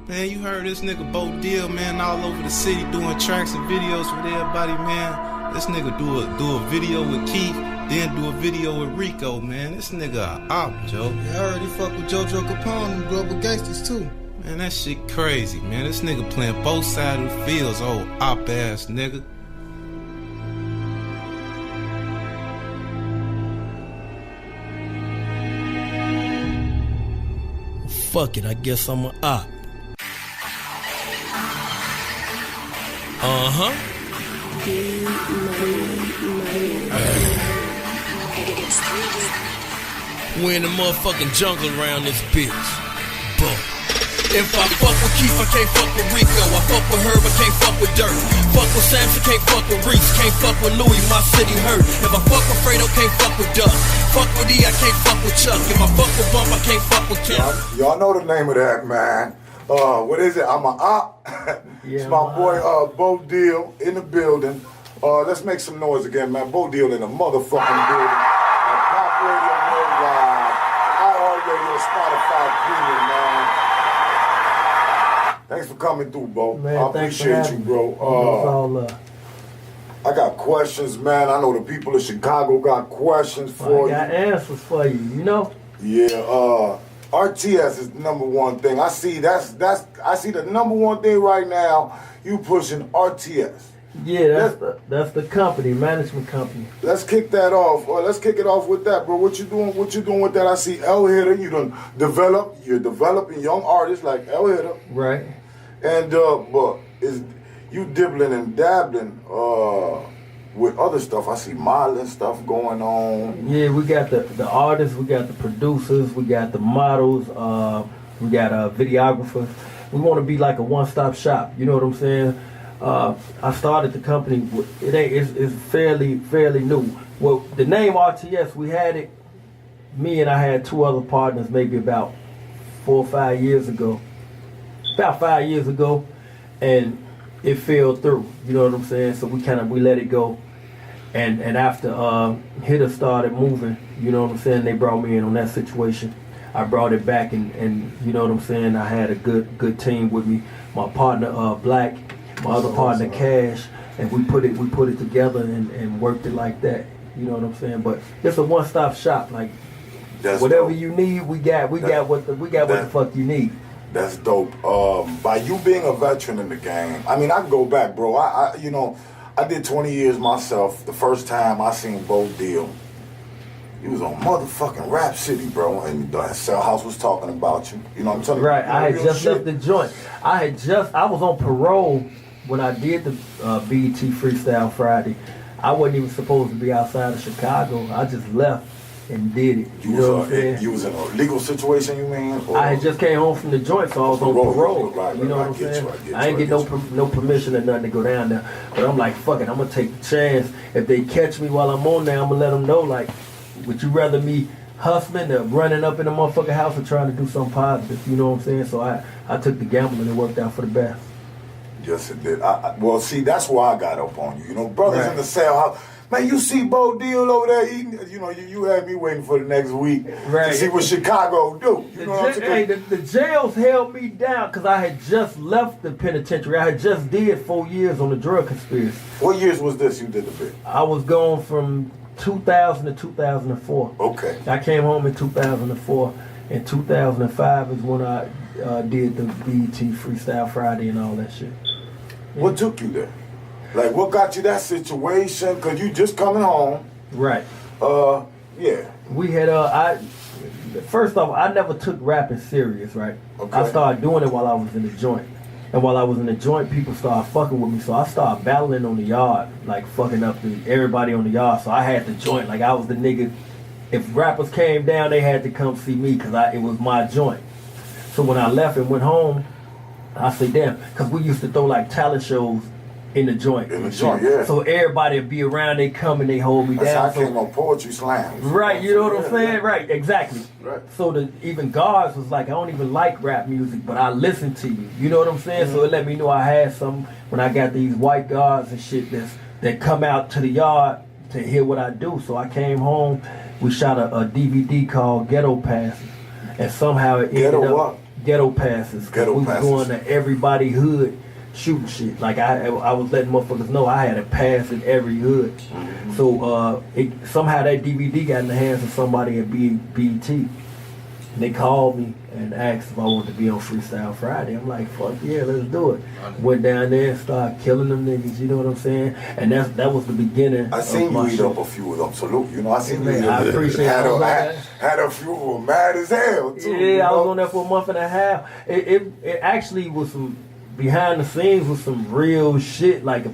Man, you heard this nigga Bo Deal, man, all over the city doing tracks and videos with everybody, man. This nigga do a video with Keith, then do a video with Rico, man. This nigga a op, Joe. Yeah, I already fuck with JoJo Capone and Global Gangsters too. Man, that shit crazy, man. This nigga playing both sides of the fields, old op ass nigga. Fuck it, I guess I'm an op. We in the motherfucking jungle around this bitch. Boom. If I fuck with Keith, I can't fuck with Rico. I fuck with Herb, I can't fuck with Dirt. Fuck with Samson, can't fuck with Reese. Can't fuck with Louis, my city hurt. If I fuck with Fredo, can't fuck with Duck. Fuck with E, I can't fuck with Chuck. If I fuck with Bump, I can't fuck with Kim. Y'all know the name of that, man. What is it? I'm a op. Yeah, it's my boy Bo Deal in the building. Let's make some noise again, man. Bo Deal in the motherfucking building. Pop Radio Worldwide, iHeartRadio, Spotify Premium, man. Thanks for coming through, Bo. Man, I appreciate you, bro. I got questions, man. I know the people of Chicago got questions for you. I got answers for you, you know? Yeah, RTS is the number one thing. I see I see the number one thing right now. You pushing RTS. Yeah, that's the company, management company. Let's kick that off. Let's kick it off with that, bro. What you doing? What you doing with that? I see El Hitter. You're developing young artists like El Hitter. Right. And but is you dibbling and dabbling with other stuff? I see modeling stuff going on. Yeah, we got the artists, we got the producers, we got the models, we got videographers. We want to be like a one-stop shop. You know what I'm saying? I started the company. It's fairly new. Well, the name RTS, we had it. Me and I had two other partners, maybe about 4 or 5 years ago. About 5 years ago, and it fell through. You know what I'm saying? So we let it go. And after Hitter started moving, you know what I'm saying, they brought me in on that situation. I brought it back, and you know what I'm saying, I had a good team with me. My partner Black, my other partner Cash, and we put it together and worked it like that. You know what I'm saying? But it's a one-stop shop. Like That's whatever dope. You need, we got what the fuck you need. That's dope. By you being a veteran in the game, I mean, I can go back, bro. I did 20 years myself. The first time I seen Bo Deal, he was on motherfucking Rap City, bro, and Cell House was talking about you. You know what I'm telling you? Right. I had just left the joint. I was on parole when I did the BET Freestyle Friday. I wasn't even supposed to be outside of Chicago. I just left and did it. You know what I'm saying? You was in a legal situation, you mean? Or? I had just came home from the joint, so I was on parole. Right, you know what I'm saying? I ain't get no permission or nothing to go down there. But I'm like, fuck it, I'm gonna take the chance. If they catch me while I'm on there, I'm gonna let them know, like, would you rather me hustling or running up in the motherfucking house and trying to do something positive? You know what I'm saying? So I took the gamble and it worked out for the best. Yes, it did. Well, see, that's why I got up on you. You know, brothers in the Cell House. Man, you see Bo Deal over there eating. You know, you had me waiting for the next week to see what Chicago do. You know what I'm saying? Hey, the jails held me down because I had just left the penitentiary. I had just did 4 years on the drug conspiracy. What years was this you did the bit? I was gone from 2000 to 2004. Okay. I came home in 2004. In 2005 is when I did the BET Freestyle Friday and all that shit. What took you there? Like, what got you that situation? Because you just coming home. Right. Yeah. We had, first off, I never took rapping serious, right? Okay. I started doing it while I was in the joint. And while I was in the joint, people started fucking with me. So I started battling on the yard, like fucking up everybody on the yard. So I had the joint. Like, I was the nigga. If rappers came down, they had to come see me because it was my joint. So when I left and went home, I said, damn, because we used to throw like talent shows in the joint. In the joint, yeah. So everybody would be around, they come and they hold me down. That's how I came on Poetry Slams. Right, you know what I'm saying? Right, exactly. Right. So even guards was like, I don't even like rap music, but I listen to you. You know what I'm saying? Mm-hmm. So it let me know I had some when I got these white guards and shit that come out to the yard to hear what I do. So I came home, we shot a DVD called Ghetto Passes. And somehow it ended Ghetto up... what? ghetto passes. Ghetto we passes. was going to everybody hood shooting shit. Like I was letting motherfuckers know I had a pass in every hood. Mm-hmm. So somehow that DVD got in the hands of somebody at BET. And they called me and asked if I wanted to be on Freestyle Friday. I'm like, fuck yeah, let's do it. Went down there and started killing them niggas, you know what I'm saying? And that was the beginning. I seen you eat shit. up a few of them, salute. You know, I seen you eat I up. appreciate had a few of them mad as hell, too. Yeah, you know? I was on there for a month and a half. It actually was some behind the scenes with some real shit. Like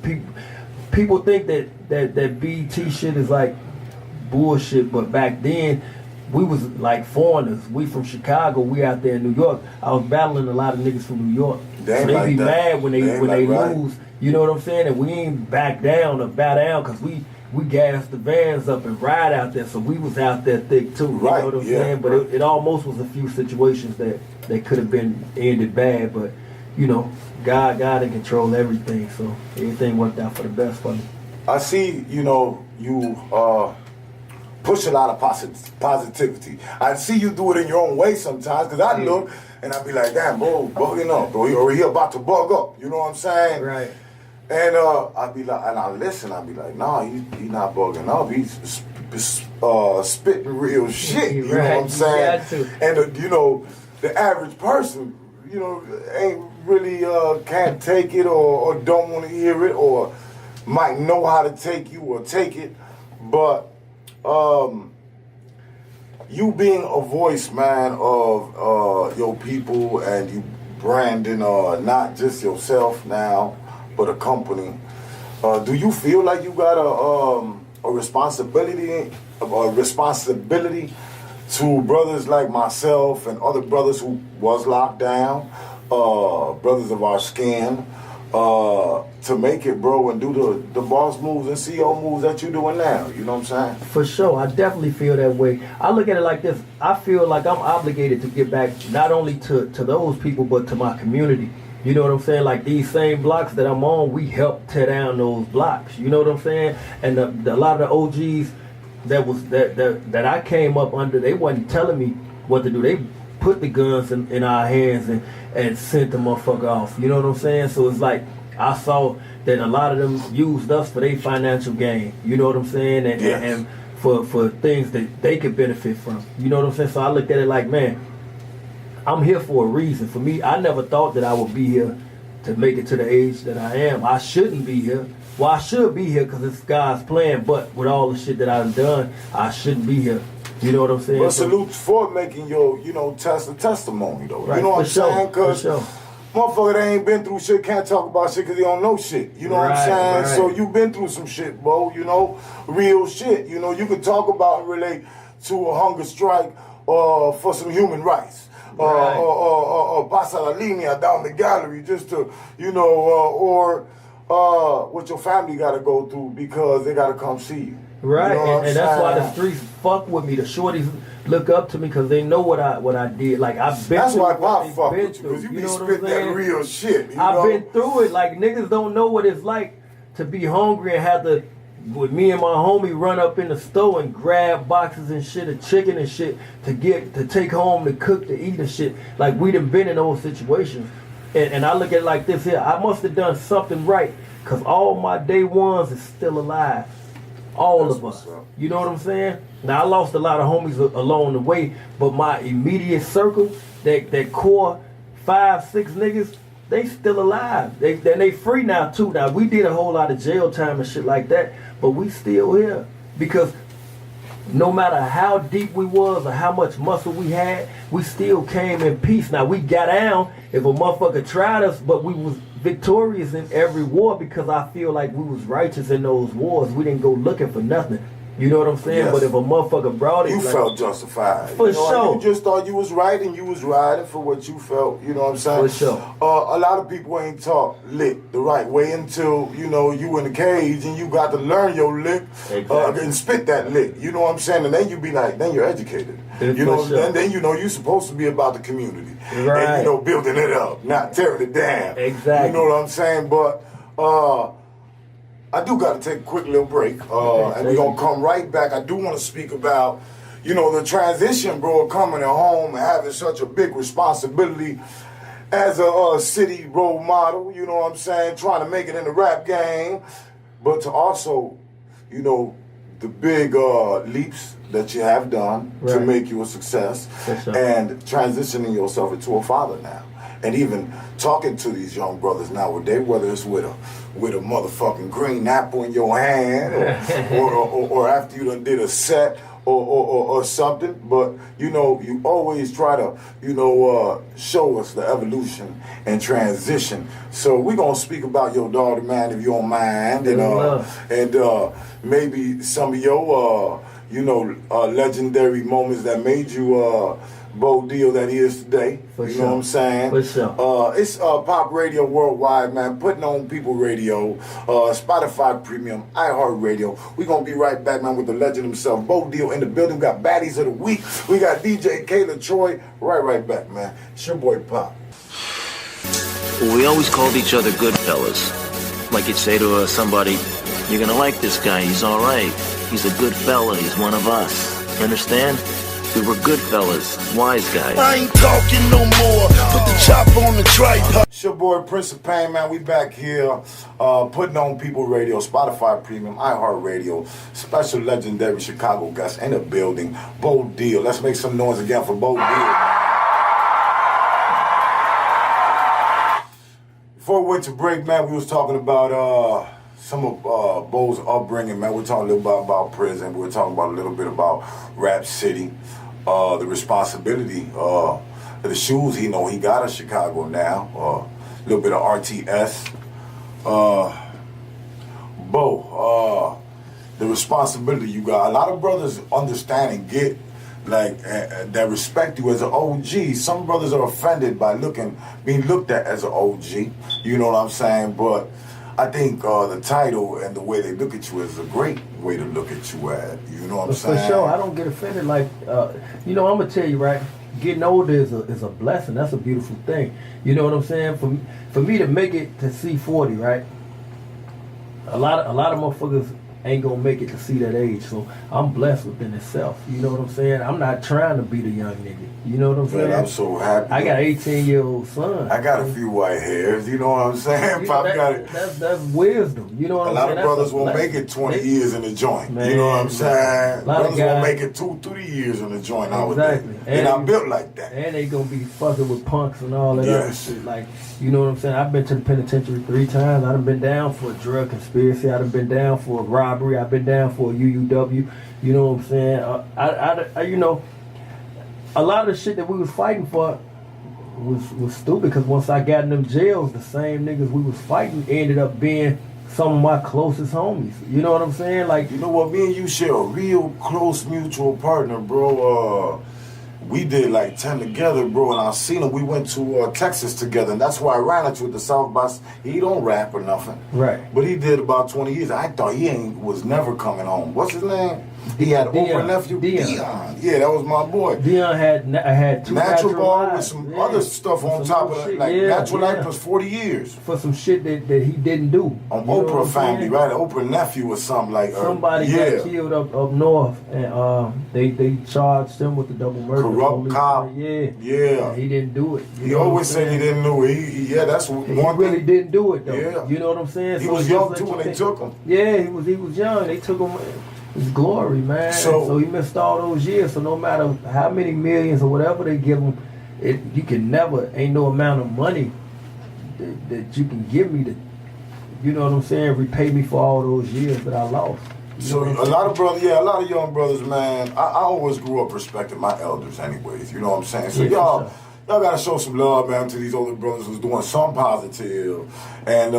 people think that BET shit is like bullshit, but back then we was like foreigners. We from Chicago. We out there in New York. I was battling a lot of niggas from New York. So they be mad when they lose. You know what I'm saying? And we ain't back down or bow down because we gassed the vans up and ride out there. So we was out there thick too. You know what I'm saying? But it almost was a few situations that could have been ended bad. But you know, God in control everything. So everything worked out for the best for me. I see, you know, you push a lot of positivity. I see you do it in your own way sometimes, because I look and I be like, damn, bro, bugging up, bro. Or he about to bug up. You know what I'm saying? Right. And I be like, and I listen. I be like, nah, he not bugging up. He's spitting real shit. You know what I'm saying? And you know, the average person, you know, ain't really can't take it or don't want to hear it or might know how to take you or take it, but you being a voice, man, of your people, and you branding not just yourself now, but a company. Do you feel like you got a responsibility to brothers like myself and other brothers who was locked down, brothers of our skin, to make it, bro, and do the boss moves and CEO moves that you're doing now? You know what I'm saying? For sure. I definitely feel that way. I look at it like this. I feel like I'm obligated to give back not only to those people, but to my community. You know what I'm saying? Like these same blocks that I'm on, we help tear down those blocks. You know what I'm saying? And a lot of the OGs that I came up under, they wasn't telling me what to do. They put the guns in our hands and sent the motherfucker off. You know what I'm saying? So it's like I saw that a lot of them used us for their financial gain. You know what I'm saying? And for things that they could benefit from. You know what I'm saying? So I looked at it like, man, I'm here for a reason. For me, I never thought that I would be here to make it to the age that I am. I shouldn't be here. Well, I should be here because it's God's plan, but with all the shit that I've done, I shouldn't be here. You know what I'm saying? But salute for making your, testimony, though. Right, you know what I'm saying? Because sure. motherfucker that ain't been through shit can't talk about shit because he don't know shit. You know what I'm saying? Right. So you been through some shit, bro. You know, real shit. You know, you can talk about and relate to a hunger strike for some human rights. Or pasa la linea down the gallery just to, or what your family got to go through because they got to come see you. Right, You know and that's why the streets fuck with me. The shorties look up to me because they know what I did. Like I've been. That's through why what I they've fuck been with you, through. because you be know what I'm spitting that saying? real shit. I've been through it. Like niggas don't know what it's like to be hungry and have to, with me and my homie, run up in the store and grab boxes and shit of chicken and shit to take home to cook to eat and shit. Like we done been in those situations, and I look at it like this here. I must have done something right because all my day ones is still alive. All of us. You know what I'm saying? Now I lost a lot of homies along the way, but my immediate circle, that core 5-6 niggas, they still alive. They free now too. Now we did a whole lot of jail time and shit like that, but we still here because no matter how deep we was or how much muscle we had, we still came in peace. Now we got down if a motherfucker tried us, but we was victorious in every war because I feel like we was righteous in those wars. We didn't go looking for nothing. You know what I'm saying? Yes. But if a motherfucker brought it, you like, felt justified. For sure. You just thought you was right and you was riding for what you felt. You know what I'm saying? For sure. A lot of people ain't taught lick the right way until, you in the cage and you got to learn your lick and spit that lick. You know what I'm saying? And then you be like, then you're educated. Sure. Then you're supposed to be about the community. Right. And, building it up, not tearing it down. Exactly. You know what I'm saying? But I do got to take a quick little break, and we're going to come right back. I do want to speak about, you know, the transition, bro, coming home and having such a big responsibility as a city role model, you know what I'm saying, trying to make it in the rap game, but to also, you know, the big leaps that you have done to make you a success, and transitioning yourself into a father now. And even talking to these young brothers nowadays, whether it's with a motherfucking green apple in your hand, or after you done did a set, or something, but you know, you always try to, you know, show us the evolution and transition. So we're gonna speak about your daughter, man, if you don't mind, and maybe some of your you know, legendary moments that made you Bo Deal that he is today. For you sure. know what I'm saying? For sure. It's Pop Radio Worldwide, man. Putting on People Radio, Spotify Premium, iHeartRadio. We're going to be right back, man, with the legend himself, Bo Deal in the building. We got Baddies of the Week. We got DJ Kayla Troy. Right back, man. It's your boy, Pop. Well, we always called each other good fellas. Like you'd say to somebody, you're going to like this guy. He's all right. He's a good fella. He's one of us. You understand? We were good fellas, wise guys. I ain't talking no more. Put the chop on the tripod. It's your boy Prince of Pain, man. We back here putting on People Radio, Spotify Premium, iHeartRadio. Special legendary Chicago guest in the building, Bo Deal. Let's make some noise again for Bo Deal. Before we went to break, man, we was talking about some of Bo's upbringing, man. We're talking a little bit about prison. We're talking about a little bit about Rap City. The responsibility, the shoes he got in Chicago now, a little bit of RTS. Bo, the responsibility you got. A lot of brothers understand and get like that respect you as an OG. Some brothers are offended by being looked at as an OG. You know what I'm saying? But I think the title and the way they look at you is a great way to look at you at. You know what I'm saying? For sure, I don't get offended. Like, you know, I'm gonna tell you, right? Getting older is a blessing. That's a beautiful thing. You know what I'm saying? For me to make it to C40, right? A lot of motherfuckers ain't gonna make it to see that age. So I'm blessed within itself. You know what I'm saying? I'm not trying to be the young nigga. You know what I'm saying? Man, I'm so happy. I got an 18-year-old son. I got a few white hairs. You know what I'm saying? You Pop know, got it. That's wisdom. You know what I'm saying? A lot of brothers won't make it 20 years in the joint. Man, you know what I'm saying? A lot Brothers of guys won't make it 2-3 years in the joint exactly. nowadays. And I'm built like that. And they gonna be fucking with punks and all that Yes. other shit. Like, you know what I'm saying? I've been to the penitentiary 3 times. I done been down for a drug conspiracy. I done been down for a robbery. I've been down for a UUW. You know what I'm saying? I you know, a lot of the shit that we was fighting for was stupid, because once I got in them jails, the same niggas we was fighting ended up being some of my closest homies. You know what I'm saying? Like, you know what? Me and you share a real close mutual partner, bro. We did like 10 together, bro, and I seen him. We went to Texas together, and that's why I ran into at the South by. He don't rap or nothing, right? But he did about 20 years. I thought he was never coming home. What's his name? He had Oprah nephew Dion. Yeah, that was my boy. Dion had 2 Natural Ball with Lives. some other stuff on Some top of other that. shit. Like Yeah, Natural yeah. Life was 40 years. For some shit that he didn't do. On You know what Oprah I'm family, saying? right? Oprah nephew or something like Somebody got killed up north, and they charged him with the double murder. Corrupt Police, cop. Yeah. Yeah. He didn't do it. You He know what always I'm said he saying? didn't know it. Yeah, that's one He thing. really didn't do it though. Yeah. You know what I'm saying? He So was just young let too you when they think. took him. Yeah, he was young. They took him his glory, man. So he missed all those years. So no matter how many millions or whatever they give him, you can never, ain't no amount of money that you can give me to, you know what I'm saying, repay me for all those years that I lost. So a lot of brothers, a lot of young brothers, man. I always grew up respecting my elders, anyways. You know what I'm saying? So Yeah, y'all for sure. gotta show some love, man, to these older brothers who's doing some positive. And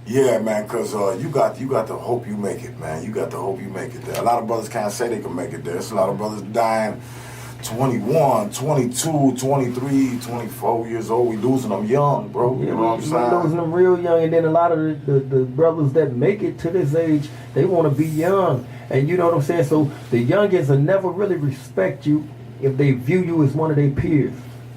yeah, man, cause you got to hope you make it, man. You got to hope you make it there. A lot of brothers can't say they can make it there. There's a lot of brothers dying 21, 22, 23, 24 years old. We losing them young, bro. You know what I'm We saying? losing them real young, and then a lot of the brothers that make it to this age, they want to be young, and you know what I'm saying. So the youngins will never really respect you if they view you as one of their peers.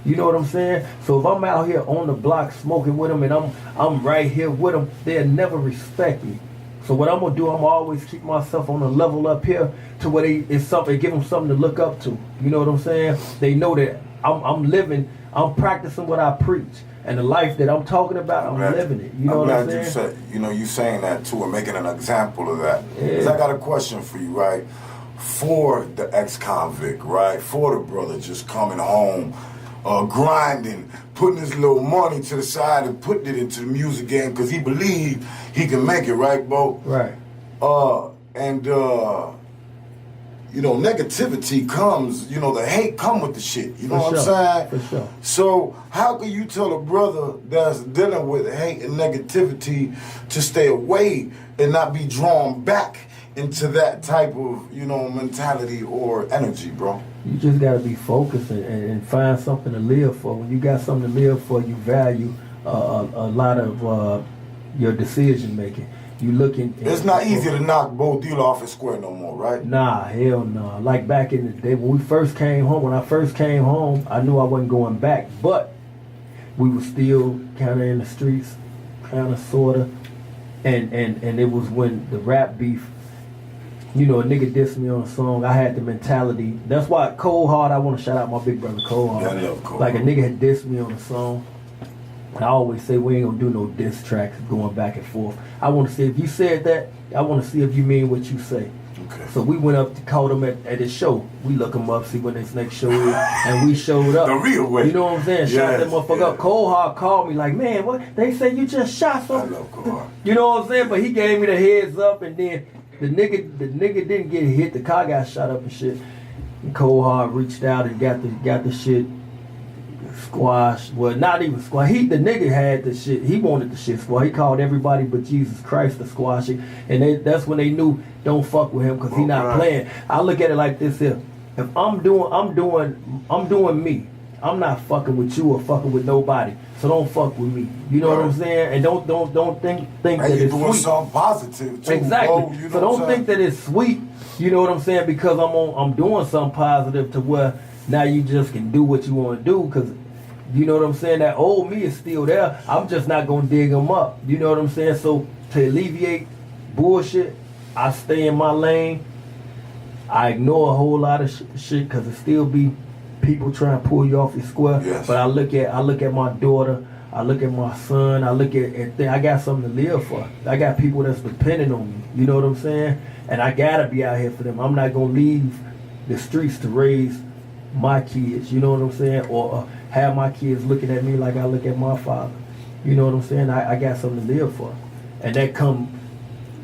You know what I'm saying? So if I'm out here on the block smoking with them, and I'm right here with them, they'll never respect me. So what I'm gonna do, I'm always keep myself on a level up here to where it's something, give them something to look up to. You know what I'm saying? They know that I'm living, I'm practicing what I preach, and the life that I'm talking about, I'm living it. You know what I'm saying? You said, you saying that too, and making an example of that. Yeah. Because I got a question for you, right? For the ex-convict, right? For the brother just coming home, grinding, putting his little money to the side and putting it into the music game because he believed he can make it, right, Bo? Right. Negativity comes, the hate come with the shit. You know what I'm saying? For sure. So how can you tell a brother that's dealing with hate and negativity to stay away and not be drawn back into that type of, mentality or energy, bro? You just gotta be focused and find something to live for. When you got something to live for, you value a lot of your decision making. You looking. It's not easy to knock Bo Deal off his square no more, right? Nah, hell no. Like back in the day when I first came home, I knew I wasn't going back, but we were still kind of in the streets, kind of, sort of, and it was when the rap beef. A nigga dissed me on a song. I had the mentality. That's why Cold Hard, I want to shout out my big brother Cold Hard. Yeah, I love Cold Like a Hard. nigga had dissed me on a song. I always say we ain't gonna do no diss tracks going back and forth. I want to see if you said that. I want to see if you mean what you say. Okay. So we went up to call him at his show. We look him up, see when his next show is, and we showed up. The real way. You know what I'm saying? Shot that motherfucker up. Cold Hard called me like, man, what? They say you just shot I some. love Cold Hard. You know what I'm saying? But he gave me the heads up, and then the nigga didn't get hit. The car got shot up and shit. And Cold Hard reached out and got the shit squashed. Well, not even squashed. The nigga had the shit. He wanted the shit squashed. He called everybody but Jesus Christ to squash it, and that's when they knew don't fuck with him because he not playing. I look at it like this here. If I'm doing me. I'm not fucking with you or fucking with nobody. So don't fuck with me. You know what I'm saying? And don't think that you're it's doing sweet. something positive too. Exactly. Bro, So don't think that it's sweet. You know what I'm saying? Because I'm doing something positive to where now you just can do what you want to do. Because you know what I'm saying? That old me is still there. I'm just not gonna dig them up. You know what I'm saying? So to alleviate bullshit, I stay in my lane. I ignore a whole lot of shit because it still be people trying to pull you off your square. Yes. But I look at my daughter, I look at my son, I look at I got something to live for. I got people that's depending on me. You know what I'm saying? And I gotta be out here for them. I'm not gonna leave the streets to raise my kids. You know what I'm saying? Or have my kids looking at me like I look at my father. You know what I'm saying? I got something to live for, and that come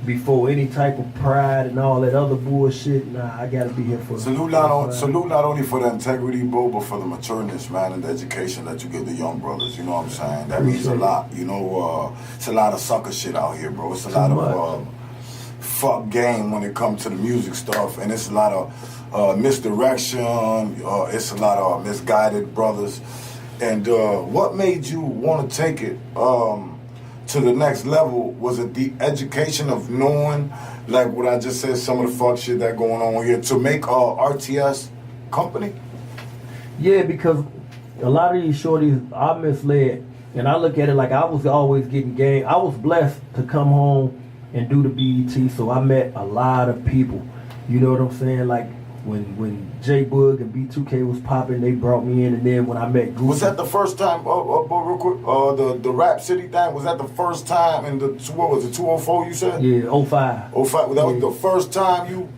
before any type of pride and all that other bullshit. Nah, I gotta be here for Salute not only for the integrity, Bo, but for the matureness, man, and the education that you give the young brothers. You know what I'm saying? That means a lot. It's a lot of sucker shit out here, bro. It's a lot of fuck game when it comes to the music stuff, and it's a lot of misdirection. It's a lot of misguided brothers. And what made you want to take it to the next level? Was it the education of knowing, like what I just said, some of the fuck shit that going on here, to make RTS company? Yeah, because a lot of these shorties are misled, and I look at it like I was always getting game. I was blessed to come home and do the BET, so I met a lot of people. You know what I'm saying? Like when J Boog and B2K was popping, they brought me in, and then when I met Gucci. Was that the first time, real quick, the Rap City thing, was that the first time in what was it, 204 you said? Yeah, 05. 05, that was the first time you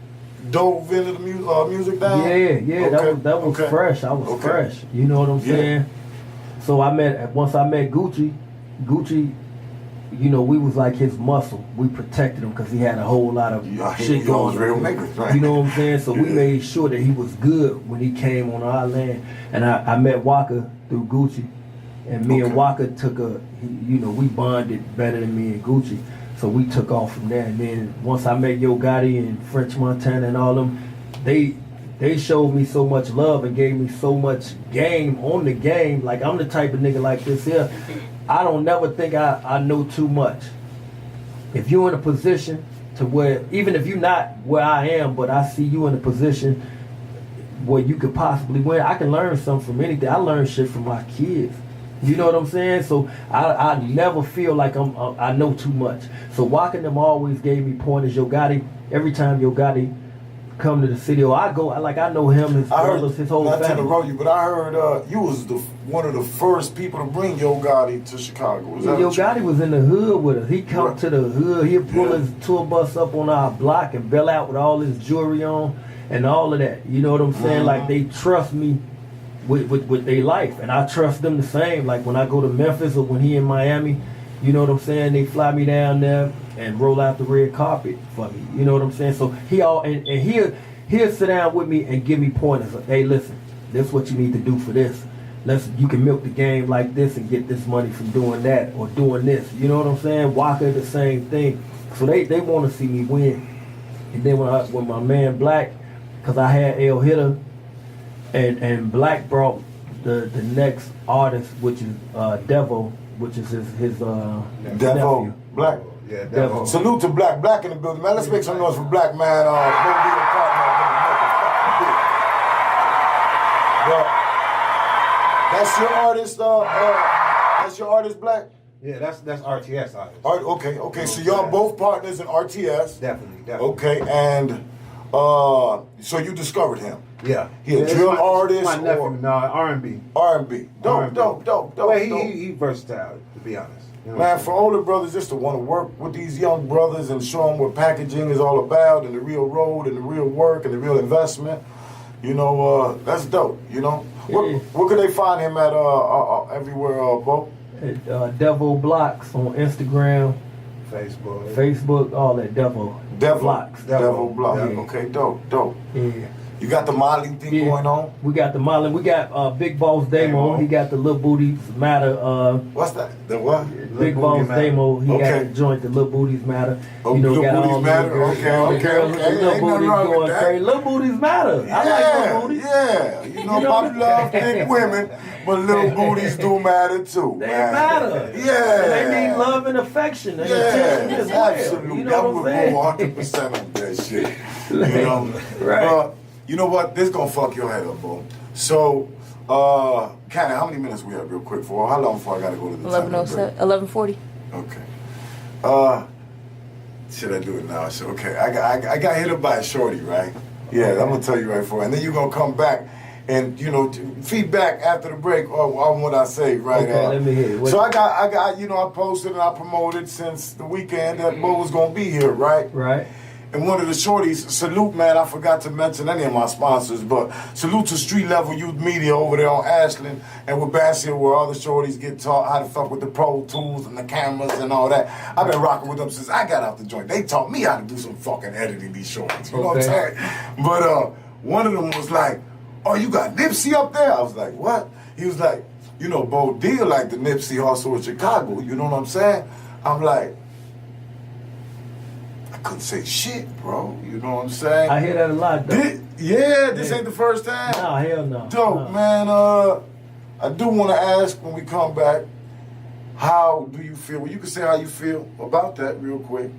dove into the music thing? Yeah, that was fresh. I was fresh. You know what I'm saying? So once I met Gucci, we was like his muscle. We protected him because he had a whole lot of shit going on. Real niggas, right? You know what I'm saying? So we made sure that he was good when he came on our land. And I met Waka through Gucci. And me and Waka we bonded better than me and Gucci. So we took off from there. And then once I met Yo Gotti and French Montana and all them, they showed me so much love and gave me so much game on the game. Like, I'm the type of nigga like this here. I don't never think I know too much. If you're in a position to where, even if you're not where I am, but I see you in a position where you could possibly win, I can learn something from anything. I learn shit from my kids. You know what I'm saying? So I never feel like I know too much. So Walking them always gave me pointers. Yo Gotti, every time Yo Gotti come to the city, or I know him, his brothers, his whole not family. to interrupt you, but I heard you was one of the first people to bring Yo Gotti to Chicago. Is that Yo true? Gotti was in the hood with us. He come to the hood. He'd pull his tour bus up on our block and bail out with all his jewelry on and all of that. You know what I'm saying? Like, they trust me with their life, and I trust them the same. Like when I go to Memphis or when he in Miami, you know what I'm saying? They fly me down there and roll out the red carpet for me. You know what I'm saying? So he'll sit down with me and give me pointers. Like, hey, listen, this is what you need to do for this. You can milk the game like this and get this money from doing that or doing this. You know what I'm saying? Walker the same thing. So they want to see me win. And then when my man Black, because I had El Hitter, and Black brought the next artist, which is Devo, which is his Devo, nephew. Black. Yeah, Devo. Salute to Black in the building, man. Let's make some noise for Black, man. That's your artist. That's your artist, Black. Yeah, that's RTS artist. Okay. So y'all both partners in RTS. Definitely. Okay, and so you discovered him. Yeah. He a drill artist My nephew, or no, R&B. R&B. Dope. Well, he versatile, to be honest. You know Man, for older brothers just to want to work with these young brothers and show them what packaging is all about and the real road and the real work and the real investment, you know, that's dope, you know. Where can they find him at everywhere, Bo? Devo Blocks on Instagram, Facebook, all that Devo Blocks. Devo Blocks. Yeah. Okay, dope. Yeah. You got the modeling thing going on? We got the modeling. We got Big Boss Damo. He got the Little Booties Matter. What's that? The what? Big Boss Damo. He got the joint, the Little Booties Matter. Oh, you know, Little got Booties all Matter? the girls, Okay. Little Ain't nothing Booties wrong with going that. crazy. Little Booties Matter. I like Little Booties. Yeah. You know, I love big women, but little booties do matter too. They man. matter. Yeah. And they need love and affection and attention as well. Absolutely. You know what I'm saying? 100% of that shit. You know? Right. You know what? This gonna fuck your head up, bro. So, Cannon, how many minutes we have real quick for? How long before I gotta go to the 11:40. Okay. Should I do it now? Okay. I got hit up by a shorty, right? Yeah, I'm gonna tell you right for it. And then you're gonna come back and, you know, feedback after the break on what I say, right? Okay, let me hear it. So I got, you know, I posted and I promoted since the weekend that Bo was gonna be here, right? Right. And one of the shorties, salute, man, I forgot to mention any of my sponsors, but salute to Street Level Youth Media over there on Ashland and with Bassett, where all the shorties get taught how to fuck with the Pro Tools and the cameras and all that. I've been rocking with them since I got out the joint. They taught me how to do some fucking editing, these shorties. You know what I'm saying? But one of them was like, oh, you got Nipsey up there? I was like, what? He was like, you know, Bo Deal like the Nipsey also in Chicago. You know what I'm saying? I'm like, couldn't say shit, bro. You know what I'm saying? I hear that a lot, though. This ain't the first time. No, hell no. Dope, man. I do want to ask when we come back, how do you feel? Well, you can say how you feel about that real quick.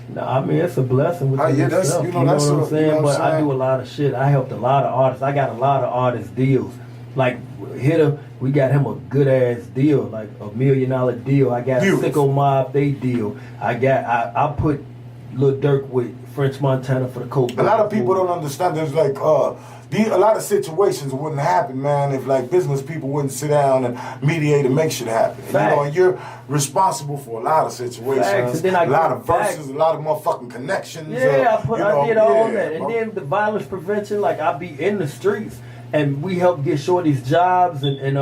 No, I mean, it's a blessing with that's stuff. you know that's what I'm saying. You know what but I'm I do a lot of shit. I helped a lot of artists. I got a lot of artist deals. Like Hitter, we got him a good ass deal, like $1 million deal. I got Sicko Mob, they deal. I put Lil Durk with French Montana for the Coke. A lot of people don't understand. There's like a lot of situations wouldn't happen, man, if like business people wouldn't sit down and mediate and make shit happen. You know, and you're responsible for a lot of situations, a lot of verses, a lot of motherfucking connections. Yeah, I did all that, and then the violence prevention. Like I be in the streets, and we help get shorties jobs and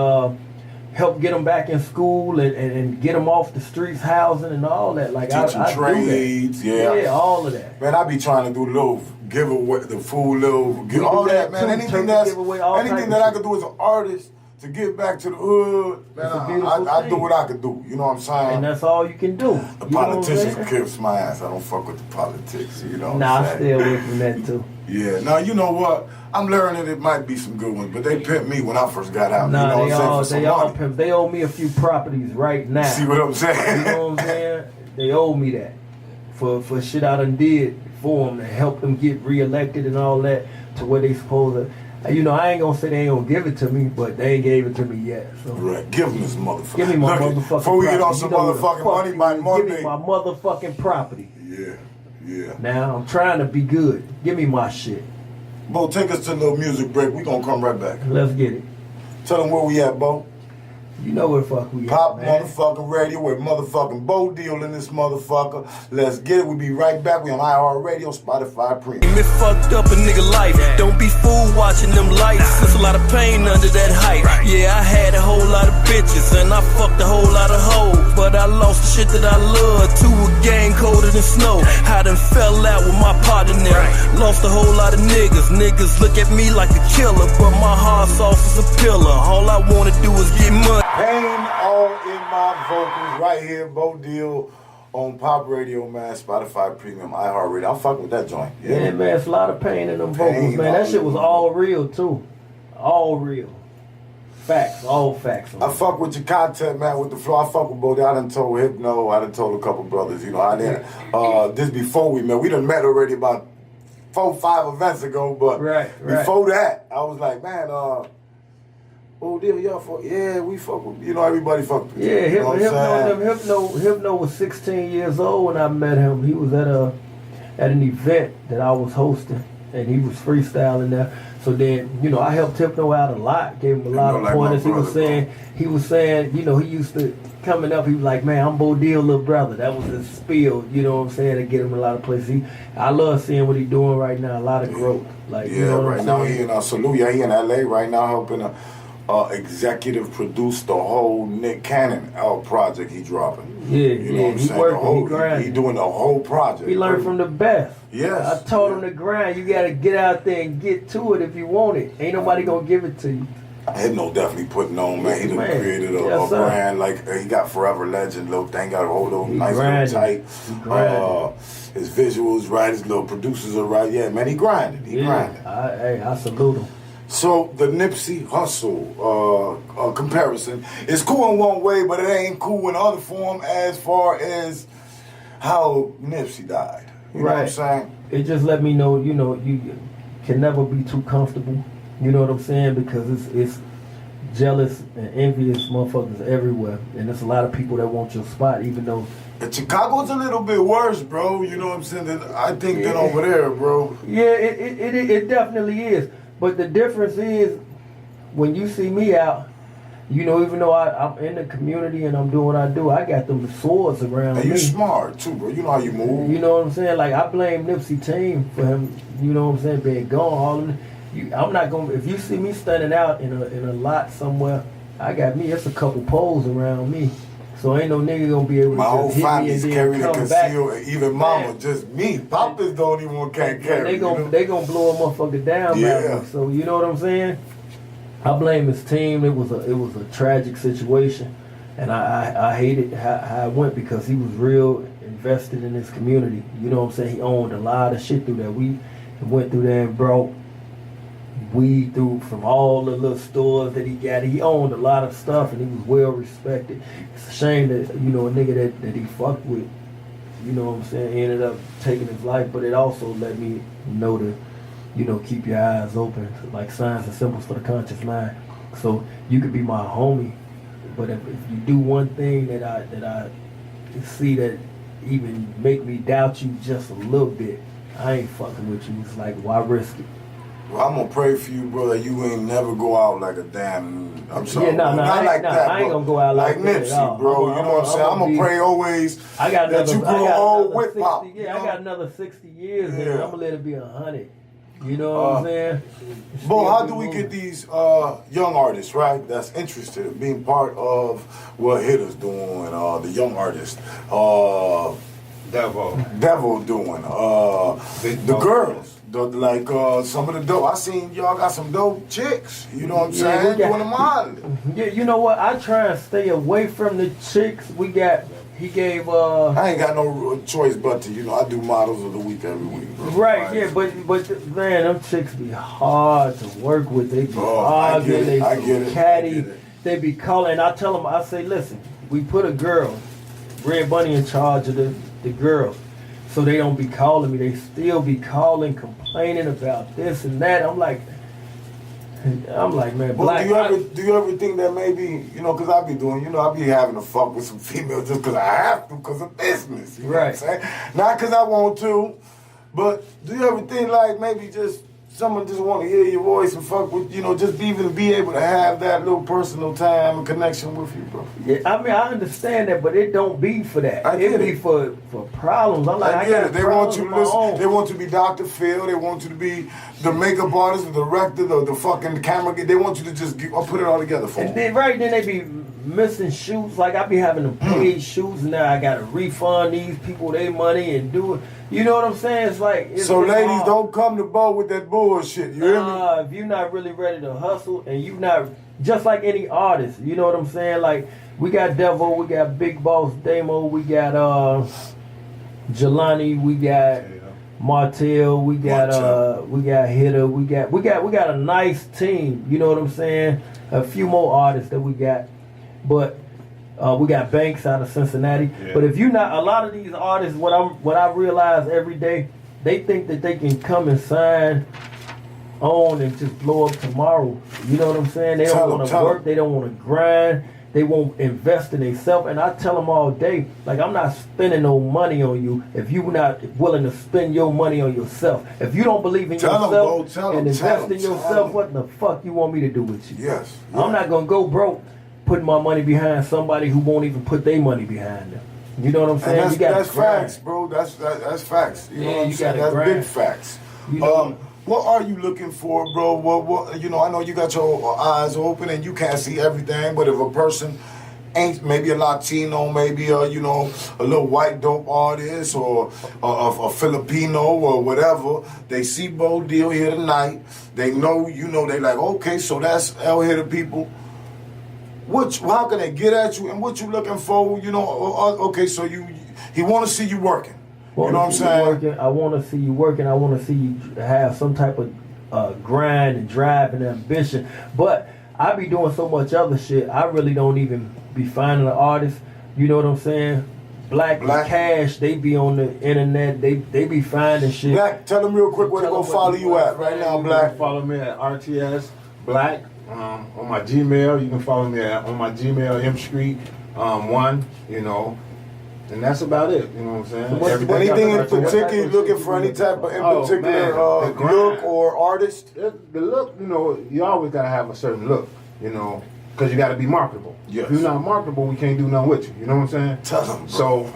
help get them back in school and get them off the streets, housing and all that. Like I trades, do that. Yeah, all of that. Man, I be trying to do little giveaway, the food, all that, man. Anything that I could do as an artist to give back to the hood, man, I do what I could do. You know what I'm saying? And that's all you can do. The politicians can kiss my ass. I don't fuck with the politics. You know what I'm saying? I stay away from that too. Yeah. Now, you know what? I'm learning it might be some good ones, but they pimped me when I first got out. Nah, you know they all pimp. They owe me a few properties right now. See what I'm saying? You know what I'm saying? They owe me that for shit I done did for them to help them get reelected and all that to where they supposed to. You know, I ain't gonna say they ain't gonna give it to me, but they ain't gave it to me yet. So. Right, give him this motherfucker. Give me my Look, motherfucking before we get on property. some You know where the motherfucking fuck money you by is. Monday. Give me my motherfucking property. Yeah. Now, I'm trying to be good. Give me my shit. Bo, take us to a little music break. We gonna come right back. Let's get it. Tell them where we at, Bo. You know where the fuck we Pop at, man. motherfucking radio with motherfucking Bo Deal in this motherfucker. Let's get it. We be right back. We on iHeartRadio, Spotify Premium. Me fucked up a nigga life. Don't be fooled watching them lights. There's a lot of pain under that height. Yeah, I had a whole lot of bitches and I fucked a whole lot of hoes, but I lost the shit that I loved to a gang colder than snow. I done fell out with my partner now. Lost a whole lot of niggas. Niggas look at me like a killer, but my heart soft as a pillar. All I wanna do is get money. Pain all in my vocals right here, Bo Deal on Pop Radio, man, Spotify Premium, iHeartRadio. I'm fucking with that joint. Yeah, man, it's a lot of pain in them vocals, man. That shit was all real, too. All real. Facts, all facts. I fuck with your content, man, with the flow. I fuck with Bo Deal. I done told Hypno, I done told a couple brothers, you know, I didn't, this before we met. We done met already about 4-5 events ago, but before that, I was like, man, Bo Deal, y'all fuck, yeah, we fuck with, you know, everybody fuck with you. Yeah, You know Hypno was 16 years old when I met him. He was at an event that I was hosting, and he was freestyling there. So then, you know, I helped Hypno out a lot, gave him a lot of pointers. He was saying, you know, he used to coming up. He was like, man, I'm Bo Deal, little brother. That was his spiel. You know what I'm saying? To get him a lot of places. I love seeing what he's doing right now. A lot of growth. Like, you know what right I'm now saying? he in Salute. Yeah, he in LA right now helping executive produce the whole Nick Cannon project he dropping. Yeah, you know what I'm he saying? working, he grinding. He doing the whole project. He learned from the best. Yes. I told him to grind. You got to get out there and get to it if you want it. Ain't nobody going to give it to you. Hypno definitely putting on, man. He done created a brand, like he got Forever Legend, little thing, got a whole little nice little tight. His visuals right, his little producers are right. Yeah, man, he grinding. He grinding. I salute him. So the Nipsey Hussle comparison is cool in one way, but it ain't cool in other form as far as how Nipsey died. You know what I'm saying? It just let me know, you know, you can never be too comfortable. You know what I'm saying? Because it's jealous and envious motherfuckers everywhere, and there's a lot of people that want your spot, even though. And Chicago's a little bit worse, bro. You know what I'm saying? I think than over there, bro. Yeah, it definitely is. But the difference is, when you see me out, you know, even though I'm in the community and I'm doing what I do, I got them swords around me. And you smart, too, bro. You know how you move. You know what I'm saying? Like, I blame Nipsey team for him, you know what I'm saying, being gone. All of I'm not going to, if you see me standing out in a lot somewhere, I got me, it's a couple poles around me. So ain't no nigga gonna be able to my whole hit family's me and then carrying a come back. conceal, even mama, just me. Papas don't even can't carry. They gonna blow a motherfucker down. Yeah. Back. So you know what I'm saying? I blame his team. It was a tragic situation, and I hated how it went because he was real invested in his community. You know what I'm saying? He owned a lot of shit through there. We went through there and brought weed through from all the little stores that he got. He owned a lot of stuff and he was well respected. It's a shame that, you know, a nigga that he fucked with, you know what I'm saying, ended up taking his life, but it also let me know to, you know, keep your eyes open, like signs and symbols for the conscious mind. So you could be my homie, but if you do one thing that I see that even make me doubt you just a little bit, I ain't fucking with you. It's like, why risk it? Well, I'm gonna pray for you, bro, that you ain't never go out like a damn. I'm sorry, yeah, no, not like that. I ain't gonna go out like Nipsey, bro. You know what I'm saying? I'm gonna pray always that you grow old with pop. Yeah, I got another 60 years, and I'm gonna let it be 100. You know what I'm saying? Bo, how do we get these young artists, right, that's interested in being part of what Hitter's doing, the young artists, Devil doing, the girls? Some of the dope. I seen y'all got some dope chicks. You know what I'm saying? Doing the modeling. Yeah, you know what? I try and stay away from the chicks. He gave. I ain't got no choice but to, you know, I do models of the week every week. Bro. Right, yeah, but man, them chicks be hard to work with. They be arguing, they be catty, they be calling. I tell them, I say, listen, we put a girl, Red Bunny, in charge of the girls. So they don't be calling me. They still be calling, complaining about this and that. I'm like, I'm like, man, Well, black. do you ever think that maybe, you know, because I be doing, you know, I be having to fuck with some females just because I have to, because of business. You know what I'm saying? Not because I want to, but do you ever think like maybe just someone just want to hear your voice and fuck with, you know, just even be able to have that little personal time and connection with you, bro? Yeah, I mean, I understand that, but it don't be for that. It be for problems. I'm like, I got They want you to listen. They want you to be Dr. Phil. They want you to be the makeup artist, the director, the fucking camera guy. They want you to just put it all together for them. Then they be missing shoots. Like, I be having to pay shoots, and now I got to refund these people their money and do it. You know what I'm saying? It's like... So ladies, hard. Don't come to Bo with that bullshit. You hear me? If you're not really ready to hustle, and you not... Just like any artist, you know what I'm saying? Like, we got Devo, we got Big Boss Damo, we got Jelani, we got Martell, we got Hitter, we got a nice team, you know what I'm saying? A few more artists that we got. But we got Banks out of Cincinnati. Yeah. But if you not, a lot of these artists, what I realize every day, they think that they can come and sign on and just blow up tomorrow. You know what I'm saying? They don't want to work. They don't want to grind. They won't invest in themselves. And I tell them all day, like, I'm not spending no money on you if you're not willing to spend your money on yourself. If you don't believe in yourself and invest in yourself, what the fuck you want me to do with you? Yes. I'm not going to go broke putting my money behind somebody who won't even put their money behind them. You know what I'm saying? That's facts, bro. That's facts. You know what I'm saying? That's big facts. You know, what are you looking for, bro? What you know, I know you got your eyes open and you can't see everything, but if a person ain't maybe a Latino, maybe you know, a little white dope artist or a Filipino or whatever, they see Bo Deal here tonight, they know, you know, they like, okay, so that's El Hitter people. How can they get at you and what you looking for? You know, okay, so he want to see you working. You know what I'm saying? I want to see you working. I want to see you have some type of grind and drive and ambition. But I be doing so much other shit. I really don't even be finding an artist. You know what I'm saying? Black and Cash, they be on the internet. They be finding shit. Black, tell them real quick where they gonna follow you at right now, Black. Follow me at RTS Black on my Gmail. You can follow me on my Gmail M Street 1. You know. And that's about it, you know what I'm saying? Anything in particular you looking for any type of look or artist? The look, you know, you always gotta have a certain look, you know, because you gotta be marketable. Yes. If you're not marketable, we can't do nothing with you. You know what I'm saying? Tell them, bro. So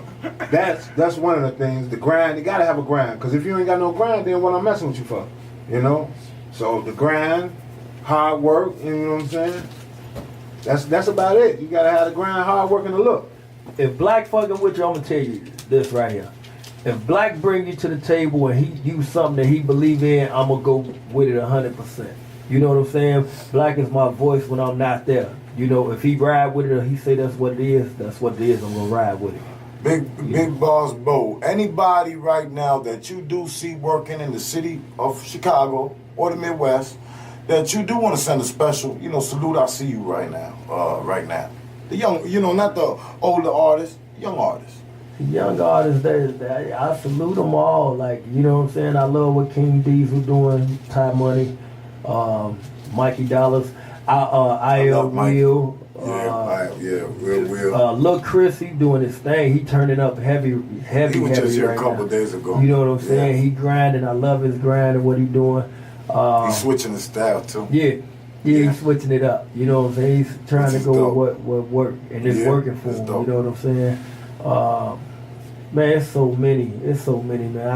that's one of the things. The grind, you gotta have a grind, because if you ain't got no grind, then what I'm messing with you for? You know? So the grind, hard work, you know what I'm saying? That's about it. You gotta have the grind, hard work, and the look. If Black fucking with you, I'm gonna tell you this right here. If Black bring you to the table and he do something that he believe in, I'm gonna go with it 100%. You know what I'm saying? Black is my voice when I'm not there. You know, if he ride with it or he say that's what it is, that's what it is. I'm gonna ride with it. Big Boss Bo. Anybody right now that you do see working in the city of Chicago or the Midwest that you do want to send a special, you know, salute. I see you right now. The young, you know, not the older artists, young artists. The young artists, I salute them all. Like, you know what I'm saying? I love what King Diesel doing, Ty Money, Mikey Dollars, I.L. Will. Real. Lil Chris, he doing his thing. He turning up heavy. He was just here right a couple now. days ago. You know what I'm saying? He grinding. I love his grind and what he doing. He's switching his style too. Yeah, he's switching it up. You know what I'm saying? He's trying to go with what work, and it's working for him. You know what I'm saying? Man, it's so many. Man.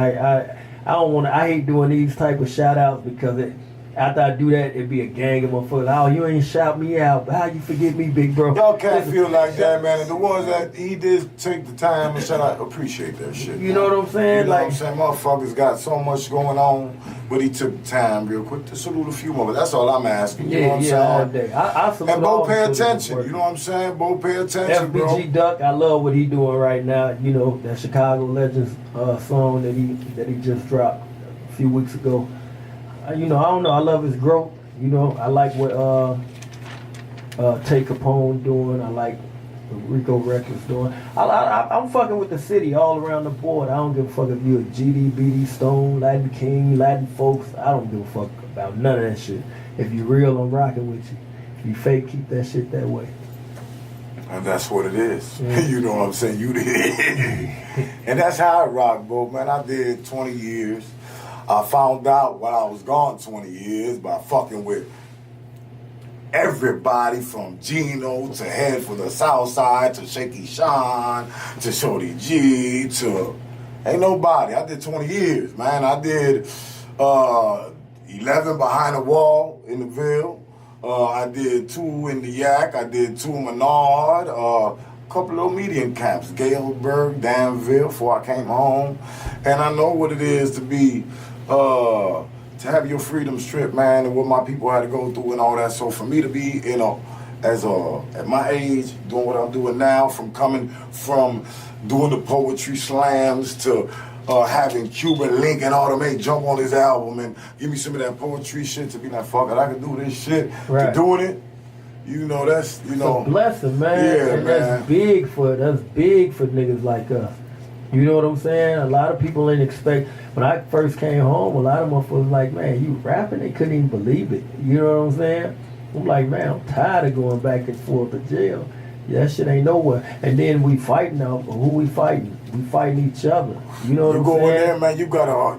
I don't want to. I hate doing these type of shout outs because after I do that, it'd be a gang of motherfuckers. Oh, you ain't shout me out. How you forget me, big bro? Y'all can't feel like that, man. And the ones that he did take the time and shout out, appreciate that shit. You know what I'm saying? You know what I'm saying? Motherfuckers got so much going on, but he took the time real quick to salute a few more. That's all I'm asking. You know what I'm saying? All day. I salute and Bo all pay attention. You know what I'm saying? Bo pay attention, bro. FBG Duck, I love what he doing right now. You know, that Chicago Legends song that he just dropped a few weeks ago. You know, I don't know. I love his growth. You know, I like what Tay Capone doing. I like what Rico Records doing. I'm fucking with the city all around the board. I don't give a fuck if you're a GD, BD, Stone, Latin King, Latin folks. I don't give a fuck about none of that shit. If you real, I'm rocking with you. If you fake, keep that shit that way. And that's what it is. Yeah. You know what I'm saying? You did. And that's how I rock, bro, man. I did 20 years. I found out while I was gone 20 years by fucking with everybody from Gino to Head for the South Side to Shaky Sean to Shorty G to ain't nobody. I did 20 years, man. I did 11 Behind the Wall in the Ville. I did 2 in the Yak. I did 2 in Menard. A couple of medium camps, Galesburg, Danville, before I came home. And I know what it is to be to have your freedom stripped, man, and what my people had to go through and all that. So for me to be, you know, at my age, doing what I'm doing now, from coming from doing the poetry slams to having Cuban Link and Automate jump on his album and give me some of that poetry shit to be like, fuck it, I can do this shit. Right. To doing it, you know, that's, you know. It's a blessing, man. Yeah, and man. that's big for niggas like us. You know what I'm saying? A lot of people didn't expect. When I first came home, a lot of motherfuckers was like, man, you rapping? They couldn't even believe it. You know what I'm saying? I'm like, man, I'm tired of going back and forth to jail. Yeah, that shit ain't nowhere. And then we fighting now. Who we fighting? We fighting each other. You know what I'm saying? You go in there, man.